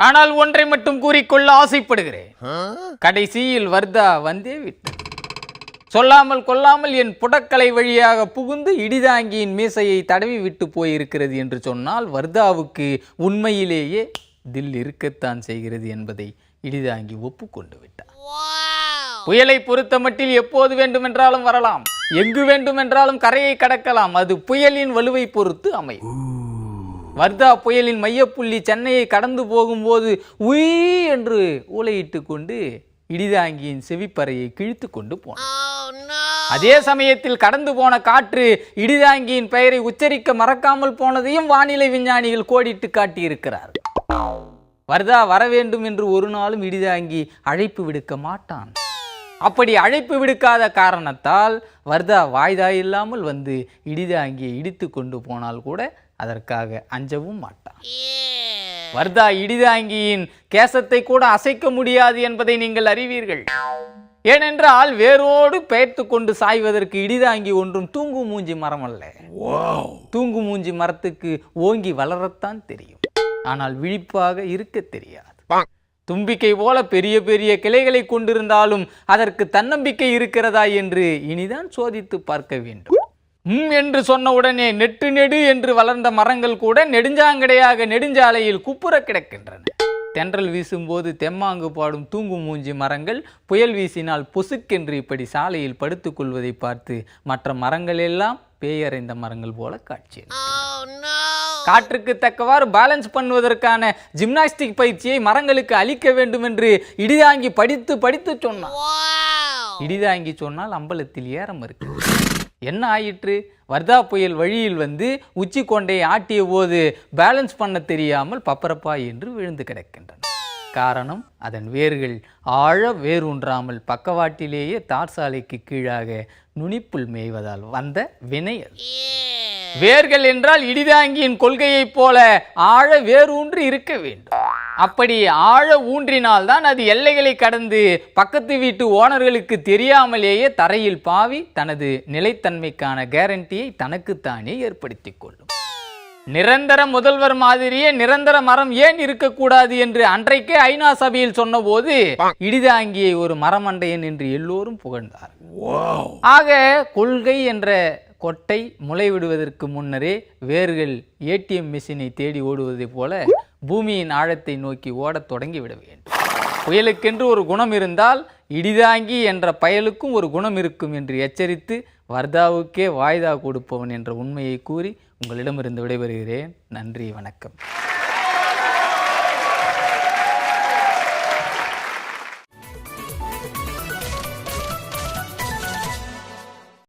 ஆனால் ஒன்றை மட்டும் கூறிக்கொள்ள ஆசைப்படுகிறேன். கடைசியில் வர்தா வந்தே விட்டது. சொல்லாமல் கொள்ளாமல் என் புடக்கலை வழியாக புகுந்து இடிதாங்கியின் மீசையை தடவி விட்டு போயிருக்கிறது என்று சொன்னால் வர்தாவுக்கு உண்மையிலேயே தில் இருக்கத்தான் செய்கிறது என்பதை இடிதாங்கி ஒப்புக்கொண்டு விட்டார். புயலை பொறுத்த மட்டில் எப்போது வேண்டுமென்றாலும் வரலாம், எங்கு வேண்டுமென்றாலும் கரையை கடக்கலாம். அது புயலின் வலுவை பொறுத்து அமையும். வர்தா புயலின் மையப்புள்ளி சென்னையை கடந்து போகும்போது உய் என்று ஊளையிட்டு கொண்டு இடிதாங்கியின் செவிப்பறையை கிழித்து கொண்டு போனார். அதே சமயத்தில் கடந்து போன காற்று இடிதாங்கியின் பெயரை உச்சரிக்க மறக்காமல் போனதையும் வானிலை விஞ்ஞானிகள் கோடிட்டு காட்டியிருக்கிறார். வர்தா வர வேண்டும் என்று ஒரு நாளும் இடிதாங்கி அழைப்பு விடுக்க மாட்டான். அப்படி அழைப்பு விடுக்காத காரணத்தால் வர்தா வாய்தா இல்லாமல் வந்து இடிதாங்கியை இடித்து கொண்டு போனால் கூட அதற்காக அஞ்சவும் மாட்டான். வர்தா இடிதாங்கியின் கேசத்தை கூட அசைக்க முடியாது என்பதை நீங்கள் அறிவீர்கள். ஏனென்றால் வேரோடு பெயர்த்து கொண்டு சாய்வதற்கு இடிதாங்கி ஒன்றும் தூங்கு மூஞ்சி மரம் அல்ல. தூங்கு மூஞ்சி மரத்துக்கு ஓங்கி வளரத்தான் தெரியும், ஆனால் விழிப்பாக இருக்க தெரியாது. தும்பிக்கை போல பெரிய பெரிய கிளைகளை கொண்டிருந்தாலும் அதற்கு தன்னம்பிக்கை இருக்கிறதா என்று இனிதான் சோதித்து பார்க்க வேண்டும். என்று சொன்ன உடனே நெட்டு நெடு என்று வளர்ந்த மரங்கள் கூட நெடுஞ்சாங்கடையாக நெடுஞ்சாலையில் குப்புற கிடக்கின்றன. தென்றல் வீசும்போது தெம்மாங்கு பாடும் தூங்கு மூஞ்சி மரங்கள் புயல் வீசினால் பொசுக்கென்று இப்படி சாலையில் படுத்துக் கொள்வதை பார்த்து மற்ற மரங்கள் எல்லாம் பேயறைந்த மரங்கள் போல காட்சி. காற்றுக்கு தக்கவாறு பேலன்ஸ் பண்ணுவதற்கான ஜிம்னாஸ்டிக் பயிற்சியை மரங்களுக்கு அளிக்க வேண்டும் என்று இடிதாங்கி படித்து படித்து சொன்னான். இடிதாங்கி சொன்னால் அம்பலத்தில் ஏறம் இருக்கு. என்ன ஆயிற்று? வர்தா புயல் வழியில் வந்து உச்சி கொண்டையை ஆட்டிய போது பேலன்ஸ் பண்ண தெரியாமல் பப்பரப்பா என்று விழுந்து கிடக்கின்றன. காரணம், அதன் வேர்கள் ஆழ வேரூன்றாமல் பக்கவாட்டிலேயே தார் சாலைக்கு கீழாக நுனிப்புல் மேய்வதால் வந்த வினை. வேர்கள் என்றால் இடிதாங்கியின் கொள்கையைப் போல ஆழ வேரூன்றி இருக்க வேண்டும். அப்படி ஆழ ஊன்றினால்தான் அது எல்லைகளை கடந்து பக்கத்து வீட்டு ஓனர்களுக்கு தெரியாமலேயே தரையில் பாவி தனது நிலைத்தன்மைக்கான கேரண்டியை தனக்குத்தானே ஏற்படுத்தி கொள்ளும். நிரந்தர முதல்வர் மாதிரியே நிரந்தர மரம் ஏன் இருக்கக்கூடாது என்று அன்றைக்கே ஐநா சபையில் சொன்னபோது இடிதாங்கியை ஒரு மரமண்டையன் என்று எல்லோரும் புகழ்ந்தார். ஆக கொள்கை என்ற கொட்டை முளைவிடுவதற்கு முன்னரே வேர்கள் ஏடிஎம் மிஷினை தேடி ஓடுவதை போல பூமியின் ஆழத்தை நோக்கி ஓடத் தொடங்கிவிட வேண்டும். புயலுக்கென்று ஒரு குணம் இருந்தால் இடிதாங்கி என்ற பயலுக்கும் ஒரு குணம் இருக்கும் என்று எச்சரித்து வர்தாவுக்கே வாய்தா கொடுப்பவன் என்ற உண்மையை கூறி உங்களிடமிருந்து விடைபெறுகிறேன். நன்றி, வணக்கம்.